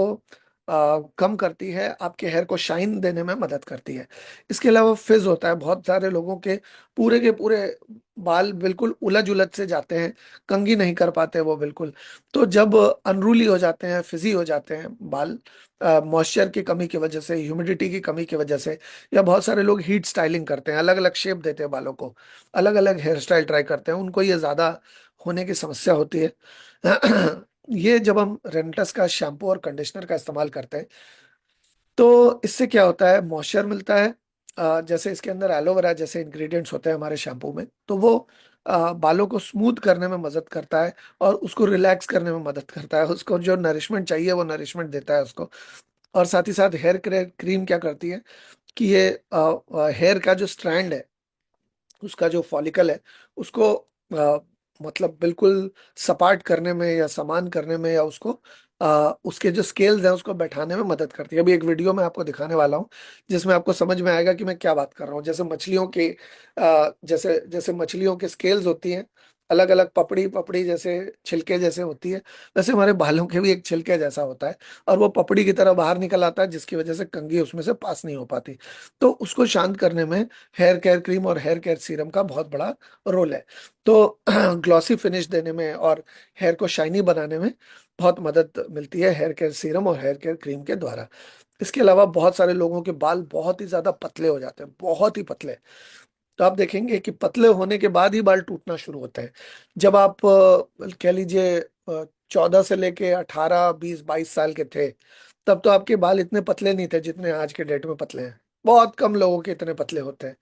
कम करती है, आपके हेयर को शाइन देने में मदद करती है। इसके अलावा फिज होता है, बहुत सारे लोगों के पूरे बाल बिल्कुल उलझ उलझ से जाते हैं, कंघी नहीं कर पाते वो बिल्कुल। तो जब अनरूली हो जाते हैं, फिजी हो जाते हैं बाल, मॉइस्चर की कमी की वजह से, ह्यूमिडिटी की कमी की वजह से, या बहुत सारे लोग हीट स्टाइलिंग करते हैं, अलग अलग शेप देते हैं बालों को, अलग अलग हेयर स्टाइल ट्राई करते हैं, उनको ये ज्यादा होने की समस्या होती है। ये जब हम रेंटस का शैम्पू और कंडीशनर का इस्तेमाल करते हैं तो इससे क्या होता है, मॉइस्चर मिलता है। जैसे इसके अंदर एलोवेरा जैसे इंग्रेडिएंट्स होते हैं हमारे शैम्पू में, तो वो बालों को स्मूथ करने में मदद करता है और उसको रिलैक्स करने में मदद करता है, उसको जो नरिशमेंट चाहिए वो नरिशमेंट देता है उसको। और साथ ही साथ हेयर क्रीम क्या करती है कि ये हेयर का जो स्ट्रैंड है, उसका जो फॉलिकल है, उसको मतलब बिल्कुल सपाट करने में या समान करने में, या उसको उसके जो स्केल्स हैं उसको बैठाने में मदद करती है। अभी एक वीडियो में आपको दिखाने वाला हूँ जिसमें आपको समझ में आएगा कि मैं क्या बात कर रहा हूँ। जैसे मछलियों के जैसे जैसे मछलियों के स्केल्स होती हैं, अलग अलग पपड़ी पपड़ी जैसे छिलके जैसे होती है, वैसे हमारे बालों के भी एक छिलके जैसा होता है, और वो पपड़ी की तरह बाहर निकल आता है, जिसकी वजह से कंघी उसमें से पास नहीं हो पाती। तो उसको शांत करने में हेयर केयर क्रीम और हेयर केयर सीरम का बहुत बड़ा रोल है। तो ग्लॉसी फिनिश देने में और हेयर को शाइनी बनाने में बहुत मदद मिलती है हेयर केयर सीरम और हेयर केयर क्रीम के द्वारा। इसके अलावा बहुत सारे लोगों के बाल बहुत ही ज्यादा पतले हो जाते हैं, बहुत ही पतले। तो आप देखेंगे कि पतले होने के बाद ही बाल टूटना शुरू होते हैं। जब आप कह लीजिए 14 से लेके 18, 20, 22 साल के थे, तब तो आपके बाल इतने पतले नहीं थे जितने आज के डेट में पतले हैं। बहुत कम लोगों के इतने पतले होते हैं।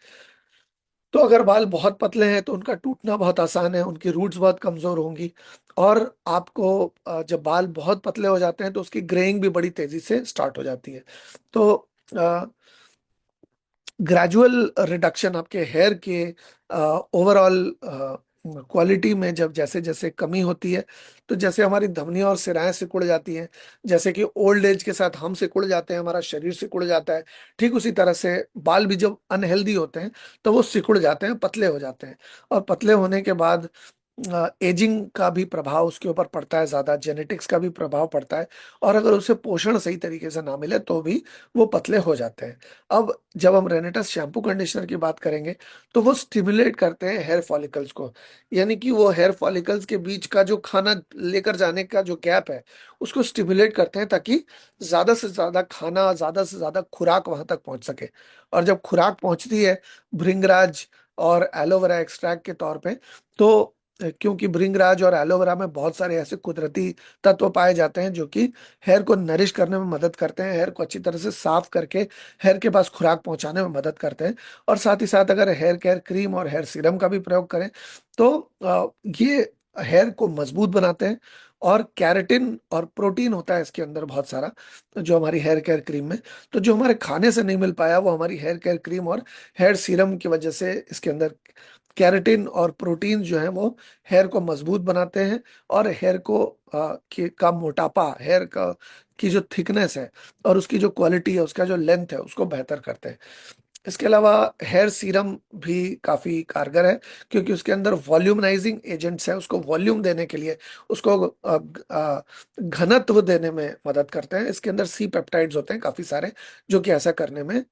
तो अगर बाल बहुत पतले हैं तो उनका टूटना बहुत आसान है, उनकी रूट्स बहुत कमजोर होंगी। और आपको जब बाल बहुत पतले हो जाते हैं तो उसकी ग्रेइंग भी बड़ी तेजी से स्टार्ट हो जाती है। तो ग्रेजुअल रिडक्शन आपके हेयर के ओवरऑल क्वालिटी में जब जैसे जैसे कमी होती है, तो जैसे हमारी धमनियां और सिराएं सिकुड़ जाती हैं, जैसे कि ओल्ड एज के साथ हम सिकुड़ जाते हैं, हमारा शरीर सिकुड़ जाता है, ठीक उसी तरह से बाल भी जब अनहेल्दी होते हैं तो वो सिकुड़ जाते हैं, पतले हो जाते हैं। और पतले होने के बाद एजिंग का भी प्रभाव उसके ऊपर पड़ता है, ज्यादा जेनेटिक्स का भी प्रभाव पड़ता है। और अगर उसे पोषण सही तरीके से ना मिले तो भी वो पतले हो जाते हैं। अब जब हम रेनेटस शैम्पू कंडीशनर की बात करेंगे, तो वो स्टिमुलेट करते हैं हेयर फॉलिकल्स को, यानी कि वो हेयर फॉलिकल्स के बीच का जो खाना लेकर जाने का जो गैप है उसको स्टिमुलेट करते हैं, ताकि ज्यादा से ज्यादा खाना, ज्यादा से ज्यादा खुराक वहां तक पहुंच सके। और जब खुराक पहुंचती है भृंगराज और एलोवेरा एक्सट्रैक्ट के तौर पे, तो क्योंकि भृंगराज और एलोवेरा में बहुत सारे ऐसे कुदरती तत्व पाए जाते हैं जो कि हेयर को नरिश करने में मदद करते हैं, हेयर को अच्छी तरह से साफ करके हेयर के पास खुराक पहुंचाने में मदद करते हैं। और साथ ही साथ अगर हेयर केयर क्रीम और हेयर सीरम का भी प्रयोग करें, तो ये हेयर को मजबूत बनाते हैं। और कैरेटिन और प्रोटीन होता है इसके अंदर बहुत सारा, जो हमारी हेयर केयर क्रीम में, तो जो हमारे खाने से नहीं मिल पाया वो हमारी हेयर केयर क्रीम और हेयर सीरम की वजह से इसके अंदर कैरेटिन और प्रोटीन जो है वो हेयर को मजबूत बनाते हैं। और हेयर को का मोटापा, हेयर का की जो थिकनेस है और उसकी जो क्वालिटी है, उसका जो लेंथ है, उसको बेहतर करते हैं। इसके अलावा हेयर सीरम भी काफी कारगर है, क्योंकि उसके अंदर वॉल्यूमनाइजिंग एजेंट्स है, उसको वॉल्यूम देने के लिए, उसको घनत्व देने में मदद करते हैं। इसके अंदर सी पेप्टाइड्स होते हैं काफी सारे, जो कि ऐसा करने में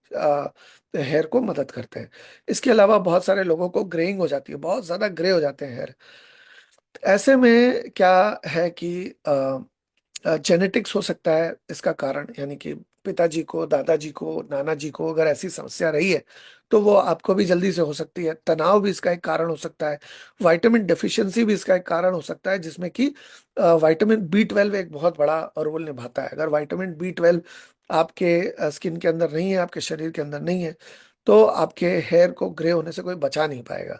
हेयर को मदद करते हैं। इसके अलावा बहुत सारे लोगों को ग्रेइंग हो जाती है, बहुत ज्यादा ग्रे हो जाते हैं हेयर। ऐसे में क्या है कि जेनेटिक्स हो सकता है इसका कारण, यानी कि पिताजी को, दादाजी को, नाना जी को अगर ऐसी समस्या रही है तो वो आपको भी जल्दी से हो सकती है। तनाव भी इसका एक कारण हो सकता है। विटामिन डेफिशिएंसी भी इसका एक कारण हो सकता है, जिसमें कि विटामिन B12 एक बहुत बड़ा रोल निभाता है। अगर विटामिन B12 आपके स्किन के अंदर नहीं है, आपके शरीर के अंदर नहीं है, तो आपके हेयर को ग्रे होने से कोई बचा नहीं पाएगा।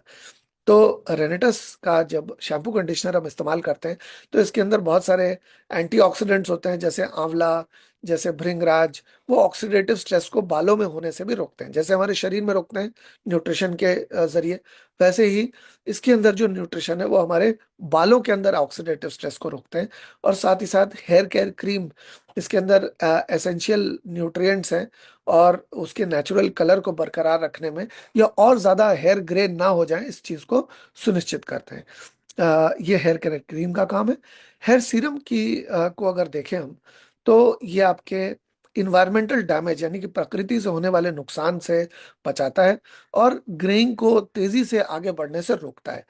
तो रेनेटस का जब शैम्पू कंडीशनर हम इस्तेमाल करते हैं, तो इसके अंदर बहुत सारे एंटीऑक्सीडेंट्स होते हैं, जैसे आंवला, जैसे भृंगराज। वो ऑक्सीडेटिव स्ट्रेस को बालों में होने से भी रोकते हैं, जैसे हमारे शरीर में रोकते हैं न्यूट्रिशन के जरिए। वैसे ही इसके अंदर जो न्यूट्रिशन है वो हमारे बालों के अंदर ऑक्सीडेटिव स्ट्रेस को रोकते हैं। और साथ ही साथ हेयर केयर क्रीम, इसके अंदर एसेंशियल न्यूट्रिएंट्स हैं, और उसके नेचुरल कलर को बरकरार रखने में या और ज्यादा हेयर ग्रे ना हो जाए इस चीज को सुनिश्चित करते हैं। ये हेयर केयर क्रीम का काम है। हेयर सीरम की को अगर देखें हम, तो ये आपके इन्वायरमेंटल डैमेज, यानी कि प्रकृति से होने वाले नुकसान से बचाता है, और ग्रेइंग को तेजी से आगे बढ़ने से रोकता है।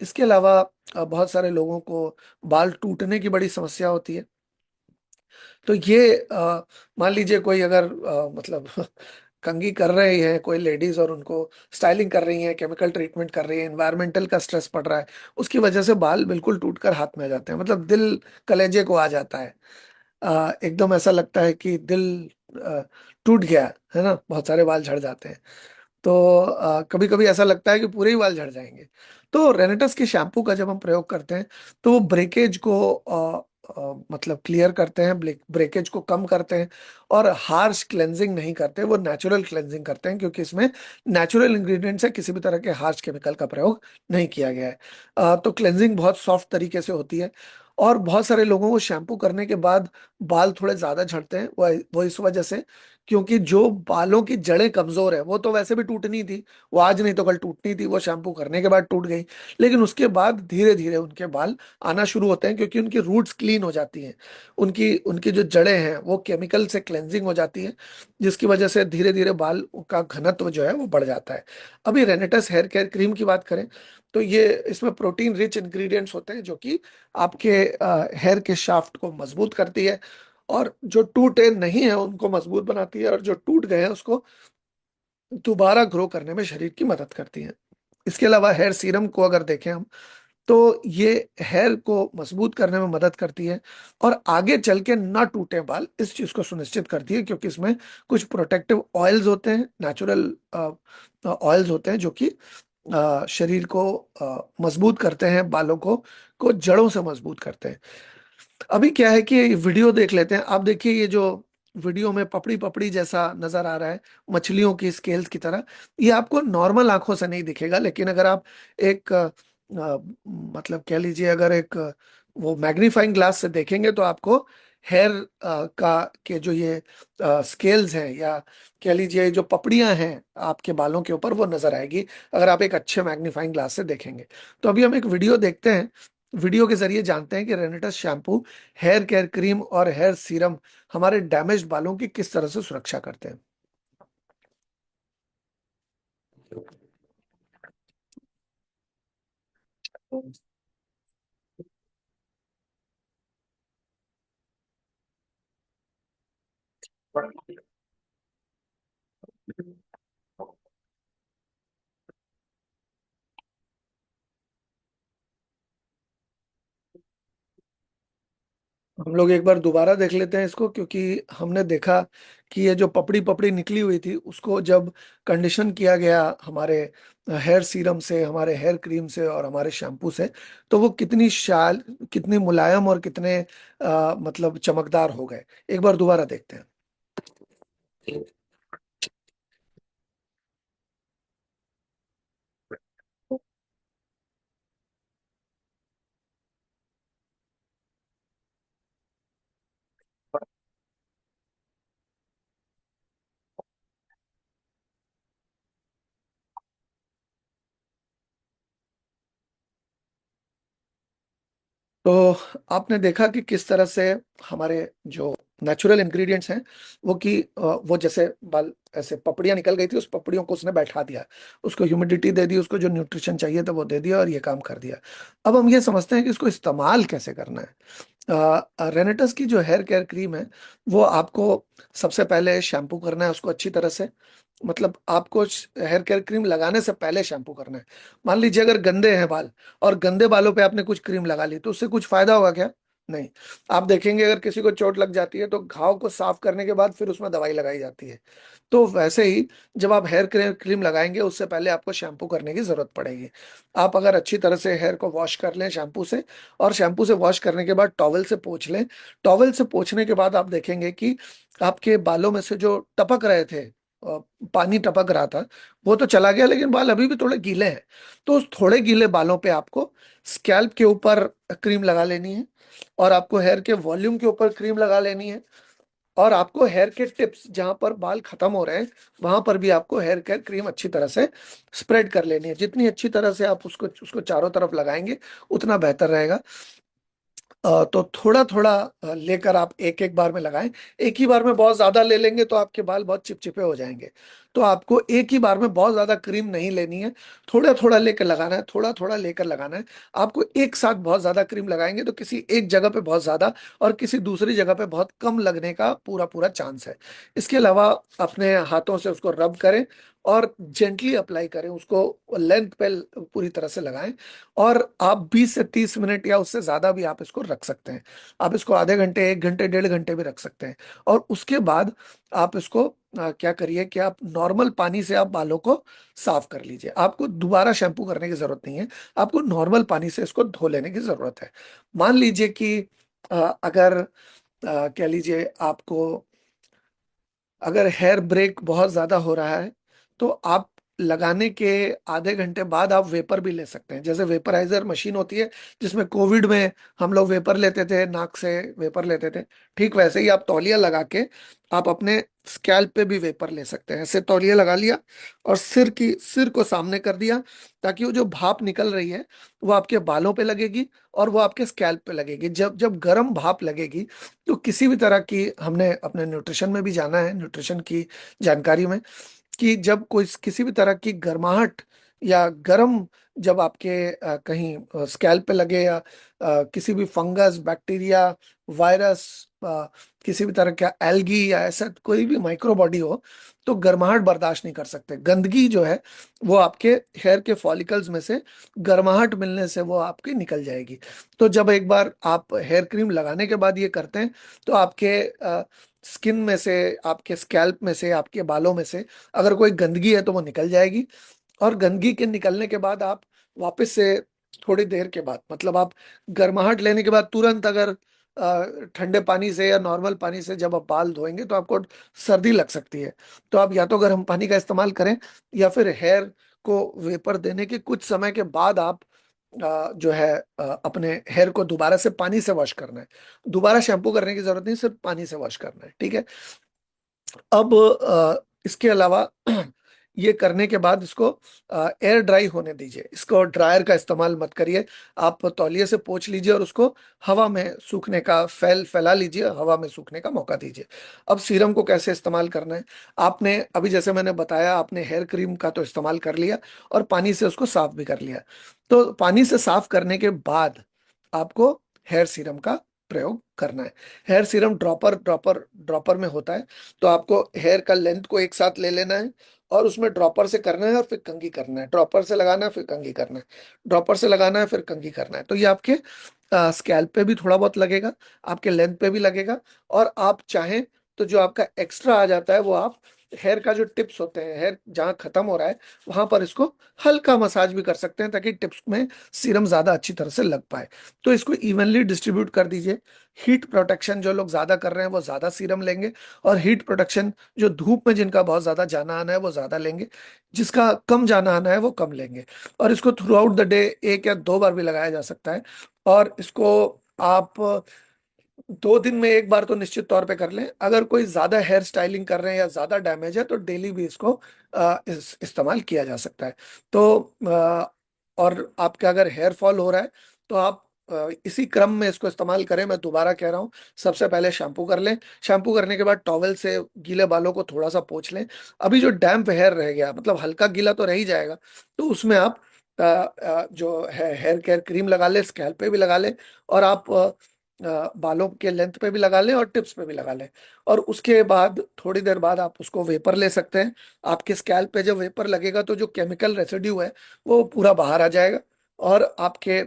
इसके अलावा बहुत सारे लोगों को बाल टूटने की बड़ी समस्या होती है। तो ये मान लीजिए कोई अगर मतलब कंघी कर रहे हैं कोई लेडीज, और उनको स्टाइलिंग कर रही हैं, केमिकल ट्रीटमेंट कर रही है, एनवायरमेंटल का स्ट्रेस पड़ रहा है, उसकी वजह से बाल बिल्कुल टूट कर हाथ में आ जाते हैं, मतलब दिल कलेजे को आ जाता है। एकदम ऐसा लगता है कि दिल टूट गया है ना, बहुत सारे बाल झड़ जाते हैं। तो कभी कभी ऐसा लगता है कि पूरे ही बाल झड़ जाएंगे। तो रेनेटस के शैम्पू का जब हम प्रयोग करते हैं, तो वो ब्रेकेज को मतलब क्लियर करते हैं, ब्रेकेज को कम करते हैं, और हार्श क्लेंजिंग नहीं करते, वो नेचुरल क्लेंजिंग करते हैं, क्योंकि इसमें नेचुरल इंग्रेडिएंट्स है, किसी भी तरह के हार्श केमिकल का प्रयोग नहीं किया गया है। तो क्लेंजिंग बहुत सॉफ्ट तरीके से होती है। और बहुत सारे लोगों को शैम्पू करने के बाद बाल थोड़े ज्यादा झड़ते हैं, वो इस वजह से, क्योंकि जो बालों की जड़ें कमजोर है, वो तो वैसे भी टूटनी थी, वो आज नहीं तो कल टूटनी थी, वो शैम्पू करने के बाद टूट गई। लेकिन उसके बाद धीरे धीरे उनके बाल आना शुरू होते हैं, क्योंकि उनकी रूट्स क्लीन हो जाती हैं, उनकी उनकी जो जड़ें हैं वो केमिकल से क्लेंजिंग हो जाती है, जिसकी वजह से धीरे धीरे बाल का घनत्व जो है वो बढ़ जाता है। अभी रेनेटस हेयर केयर क्रीम की बात करें, तो ये इसमें प्रोटीन रिच इंग्रेडिएंट्स होते हैं, जो कि आपके हेयर के शाफ्ट को मजबूत करती है, और जो टूटे नहीं है उनको मजबूत बनाती है, और जो टूट गए हैं उसको दोबारा ग्रो करने में शरीर की मदद करती है। इसके अलावा हेयर सीरम को अगर देखें हम, तो ये हेयर को मजबूत करने में मदद करती है, और आगे चल के ना टूटे बाल इस चीज को सुनिश्चित करती है, क्योंकि इसमें कुछ प्रोटेक्टिव ऑयल्स होते हैं, नेचुरल ऑयल्स होते हैं, जो कि शरीर को मजबूत करते हैं, बालों को जड़ों से मजबूत करते हैं। अभी क्या है कि ये वीडियो देख लेते हैं। आप देखिए, ये जो वीडियो में पपड़ी पपड़ी जैसा नजर आ रहा है, मछलियों की स्केल्स की तरह, ये आपको नॉर्मल आंखों से नहीं दिखेगा, लेकिन अगर आप एक मतलब कह लीजिए अगर एक वो मैग्नीफाइंग ग्लास से देखेंगे तो आपको हेयर का के जो ये स्केल्स हैं, या कह लीजिए जो पपड़ियां हैं आपके बालों के ऊपर, वो नजर आएगी अगर आप एक अच्छे मैग्नीफाइंग ग्लास से देखेंगे। तो अभी हम एक वीडियो देखते हैं, वीडियो के जरिए जानते हैं कि Renatus shampoo, hair care cream और हेयर सीरम हमारे डैमेज्ड बालों की किस तरह से सुरक्षा करते हैं। हम लोग एक बार दोबारा देख लेते हैं इसको, क्योंकि हमने देखा कि ये जो पपड़ी पपड़ी निकली हुई थी उसको जब कंडीशन किया गया हमारे हेयर सीरम से, हमारे हेयर क्रीम से और हमारे शैम्पू से, तो वो कितनी कितनी मुलायम और कितने मतलब चमकदार हो गए। एक बार दोबारा देखते हैं। तो आपने देखा कि किस तरह से हमारे जो नेचुरल इंग्रेडिएंट्स हैं, वो वो जैसे बाल ऐसे पपड़ियां निकल गई थी, उस पपड़ियों को उसने बैठा दिया, उसको ह्यूमिडिटी दे दी, उसको जो न्यूट्रिशन चाहिए था वो दे दिया और ये काम कर दिया। अब हम ये समझते हैं कि इसको इस्तेमाल कैसे करना है। रेनेटस की जो हेयर केयर क्रीम है, वो आपको सबसे पहले शैम्पू करना है उसको अच्छी तरह से। मतलब आपको हेयर केयर क्रीम लगाने से पहले शैम्पू करना है। मान लीजिए अगर गंदे हैं बाल और गंदे बालों पे आपने कुछ क्रीम लगा ली, तो उससे कुछ फायदा होगा क्या? नहीं। आप देखेंगे अगर किसी को चोट लग जाती है तो घाव को साफ करने के बाद फिर उसमें दवाई लगाई जाती है। तो वैसे ही जब आप हेयर क्रीम लगाएंगे उससे पहले आपको शैम्पू करने की जरूरत पड़ेगी। आप अगर अच्छी तरह से हेयर को वॉश कर लें शैम्पू से, और शैम्पू से वॉश करने के बाद टॉवल से पोंछ लें। टॉवल से पोंछने के बाद आप देखेंगे कि आपके बालों में से जो टपक रहे थे, पानी टपक रहा था, वो तो चला गया, लेकिन बाल अभी भी थोड़े गीले हैं। तो उस थोड़े गीले बालों पे आपको स्कैल्प के ऊपर क्रीम लगा लेनी है, और आपको हेयर के वॉल्यूम के ऊपर क्रीम लगा लेनी है, और आपको हेयर के टिप्स जहां पर बाल खत्म हो रहे हैं वहां पर भी आपको हेयर केयर क्रीम अच्छी तरह से स्प्रेड कर लेनी है। जितनी अच्छी तरह से आप उसको उसको चारों तरफ लगाएंगे उतना बेहतर रहेगा। तो थोड़ा थोड़ा लेकर आप एक एक बार में लगाएं। एक ही बार में बहुत ज्यादा ले लेंगे तो आपके बाल बहुत चिपचिपे हो जाएंगे। तो आपको एक ही बार में बहुत ज्यादा क्रीम नहीं लेनी है, थोड़ा थोड़ा लेकर लगाना है, थोड़ा थोड़ा लेकर लगाना है। आपको एक साथ बहुत ज्यादा क्रीम लगाएंगे तो किसी एक जगह पे बहुत ज्यादा और किसी दूसरी जगह पे बहुत कम लगने का पूरा पूरा चांस है। इसके अलावा अपने हाथों से उसको रब करें और जेंटली अप्लाई करें उसको, लेंथ पे पूरी तरह से लगाएं। और आप 20 से 30 मिनट या उससे ज्यादा भी आप इसको रख सकते हैं। आप इसको आधे घंटे, 1 घंटे, 1.5 घंटे भी रख सकते हैं। और उसके बाद आप इसको क्या करिए कि आप नॉर्मल पानी से आप बालों को साफ कर लीजिए। आपको दोबारा शैम्पू करने की जरूरत नहीं है, आपको नॉर्मल पानी से इसको धो लेने की जरूरत है। मान लीजिए कि अगर कह लीजिए आपको अगर हेयर ब्रेक बहुत ज्यादा हो रहा है, तो आप लगाने के आधे घंटे बाद आप वेपर भी ले सकते हैं। जैसे वेपराइजर मशीन होती है जिसमें कोविड में हम लोग वेपर लेते थे, नाक से वेपर लेते थे, ठीक वैसे ही आप तौलिया लगा के आप अपने स्कैल्प पे भी वेपर ले सकते हैं। ऐसे तौलिया लगा लिया और सिर को सामने कर दिया, ताकि वो जो भाप निकल रही है वो आपके बालों पे लगेगी और वो आपके स्कैल्प पे लगेगी। जब जब गर्म भाप लगेगी, तो किसी भी तरह की, हमने अपने न्यूट्रिशन में भी जाना है, न्यूट्रिशन की जानकारी में, कि जब कोई किसी भी तरह की गर्माहट या गर्म जब आपके कहीं स्कैल्प पे लगे, या किसी भी फंगस, बैक्टीरिया, वायरस, किसी भी तरह का एल्गी या ऐसा कोई भी माइक्रो बॉडी हो, तो गर्माहट बर्दाश्त नहीं कर सकते। गंदगी जो है वो आपके हेयर के फॉलिकल्स में से गर्माहट मिलने से वो आपकी निकल जाएगी। तो जब एक बार आप हेयर क्रीम लगाने के बाद ये करते हैं, तो आपके स्किन में से, आपके स्कैल्प में से, आपके बालों में से अगर कोई गंदगी है तो वो निकल जाएगी। और गंदगी के निकलने के बाद आप वापस से थोड़ी देर के बाद, मतलब आप गर्माहट लेने के बाद तुरंत अगर ठंडे पानी से या नॉर्मल पानी से जब आप बाल धोएंगे तो आपको सर्दी लग सकती है। तो आप या तो गर्म पानी का इस्तेमाल करें, या फिर हेयर को वेपर देने के कुछ समय के बाद आप जो है अपने हेयर को दोबारा से पानी से वॉश करना है। दोबारा शैम्पू करने की जरूरत नहीं, सिर्फ पानी से वॉश करना है, ठीक है। अब इसके अलावा ये करने के बाद इसको एयर ड्राई होने दीजिए, इसको ड्रायर का इस्तेमाल मत करिए। आप तौलिए से पोंछ लीजिए और उसको हवा में सूखने का फैला लीजिए, हवा में सूखने का मौका दीजिए। अब सीरम को कैसे इस्तेमाल करना है, आपने अभी जैसे मैंने बताया, आपने हेयर क्रीम का तो इस्तेमाल कर लिया और पानी से उसको साफ भी कर लिया। तो पानी से साफ करने के बाद आपको हेयर सीरम का प्रयोग करना है। Hair serum dropper dropper dropper में होता है। तो आपको हेयर का लेंथ को एक साथ ले लेना है और उसमें ड्रॉपर से करना है और फिर कंघी करना है, ड्रॉपर से लगाना है फिर कंघी करना है, ड्रॉपर से लगाना है फिर कंघी करना है। तो ये आपके स्कैल्प पे भी थोड़ा बहुत लगेगा, आपके लेंथ पे भी लगेगा। और आप चाहें तो जो आपका एक्स्ट्रा आ जाता है वो आप हेयर का जो टिप्स होते हैं, हेयर जहाँ खत्म हो रहा है वहां पर इसको हल्का मसाज भी कर सकते हैं, ताकि टिप्स में सीरम ज्यादा अच्छी तरह से लग पाए। तो इसको इवनली डिस्ट्रीब्यूट कर दीजिए। हीट प्रोटेक्शन जो लोग ज्यादा कर रहे हैं वो ज्यादा सीरम लेंगे, और हीट प्रोटेक्शन जो धूप में जिनका बहुत ज्यादा जाना आना है वो ज्यादा लेंगे, जिसका कम जाना आना है वो कम लेंगे। और इसको थ्रू आउट द डे एक या दो बार भी लगाया जा सकता है। और इसको आप 2 दिन में एक बार तो निश्चित तौर पे कर लें। अगर कोई ज्यादा हेयर स्टाइलिंग कर रहे हैं या ज्यादा डैमेज है तो डेली भी इसको इस्तेमाल किया जा सकता है। तो और आपका अगर हेयर फॉल हो रहा है तो आप इसी क्रम में इसको इस्तेमाल करें। मैं दोबारा कह रहा हूँ, सबसे पहले शैम्पू कर लें, शैम्पू करने के बाद टॉवेल से गीले बालों को थोड़ा सा पोंछ लें। अभी जो डैम्प हेयर रह गया, मतलब हल्का गीला तो रह ही जाएगा, तो उसमें आप जो है हेयर केयर क्रीम लगा लें, स्कैल्प पे भी लगा लें, और आप बालों के लेंथ पे भी लगा लें और टिप्स पे भी लगा लें। और उसके बाद थोड़ी देर बाद आप उसको वेपर ले सकते हैं। आपके स्कैल्प पे जब वेपर लगेगा तो जो केमिकल रेसिड्यू है वो पूरा बाहर आ जाएगा, और आपके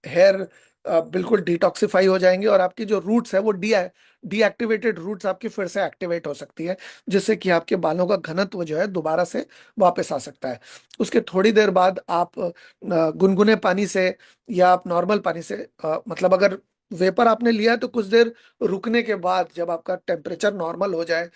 हेयर बिल्कुल डिटॉक्सिफाई हो जाएंगे, और आपकी जो रूट्स है वो डीएक्टिवेटेड रूट्स आपकी फिर से एक्टिवेट हो सकती है, जिससे कि आपके बालों का घनत्व जो है दोबारा से वापस आ सकता है। उसके थोड़ी देर बाद आप गुनगुने पानी से या आप नॉर्मल पानी से, मतलब अगर वेपर आपने लिया है तो कुछ देर रुकने के बाद जब आपका टेम्परेचर नॉर्मल हो जाए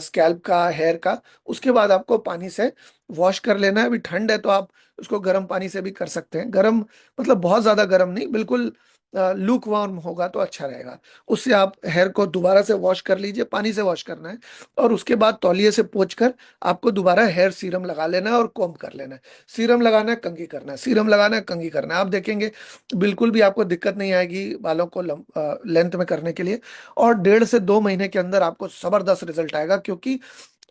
स्कैल्प का, हेयर का, उसके बाद आपको पानी से वॉश कर लेना है। अभी ठंड है तो आप उसको गर्म पानी से भी कर सकते हैं। गर्म मतलब बहुत ज्यादा गर्म नहीं, बिल्कुल लूक वार्म होगा तो अच्छा रहेगा। उससे आप हेयर को दोबारा से वॉश कर लीजिए, पानी से वॉश करना है। और उसके बाद तौलिए से पोंछ कर आपको दोबारा हेयर सीरम लगा लेना है और कोम्ब कर लेना है। सीरम लगाना है, कंघी करना है, सीरम लगाना है, कंघी करना है। आप देखेंगे बिल्कुल भी आपको दिक्कत नहीं आएगी बालों को लेंथ में करने के लिए। और 1.5 से 2 महीने के अंदर आपको जबरदस्त रिजल्ट आएगा, क्योंकि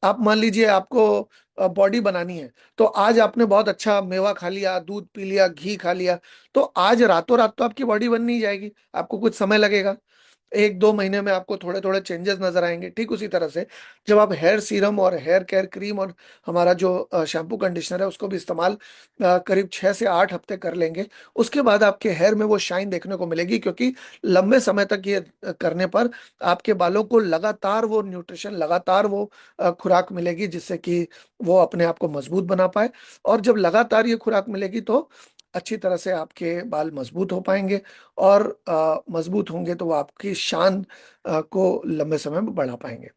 आप मान लीजिए आपको बॉडी बनानी है, तो आज आपने बहुत अच्छा मेवा खा लिया, दूध पी लिया, घी खा लिया, तो आज रातों रात तो आपकी बॉडी बन नहीं जाएगी, आपको कुछ समय लगेगा। 1-2 महीने में आपको थोड़े थोड़े चेंजेस नजर आएंगे। ठीक उसी तरह से जब आप हेयर सीरम और हेयर केयर क्रीम और हमारा जो शैम्पू कंडीशनर है उसको भी इस्तेमाल करीब 6 से 8 हफ्ते कर लेंगे, उसके बाद आपके हेयर में वो शाइन देखने को मिलेगी। क्योंकि लंबे समय तक ये करने पर आपके बालों को लगातार वो न्यूट्रिशन, लगातार वो खुराक मिलेगी, जिससे कि वो अपने आप को मजबूत बना पाए। और जब लगातार ये खुराक मिलेगी तो अच्छी तरह से आपके बाल मजबूत हो पाएंगे। और मजबूत होंगे तो वो आपकी शान को लंबे समय में बढ़ा पाएंगे।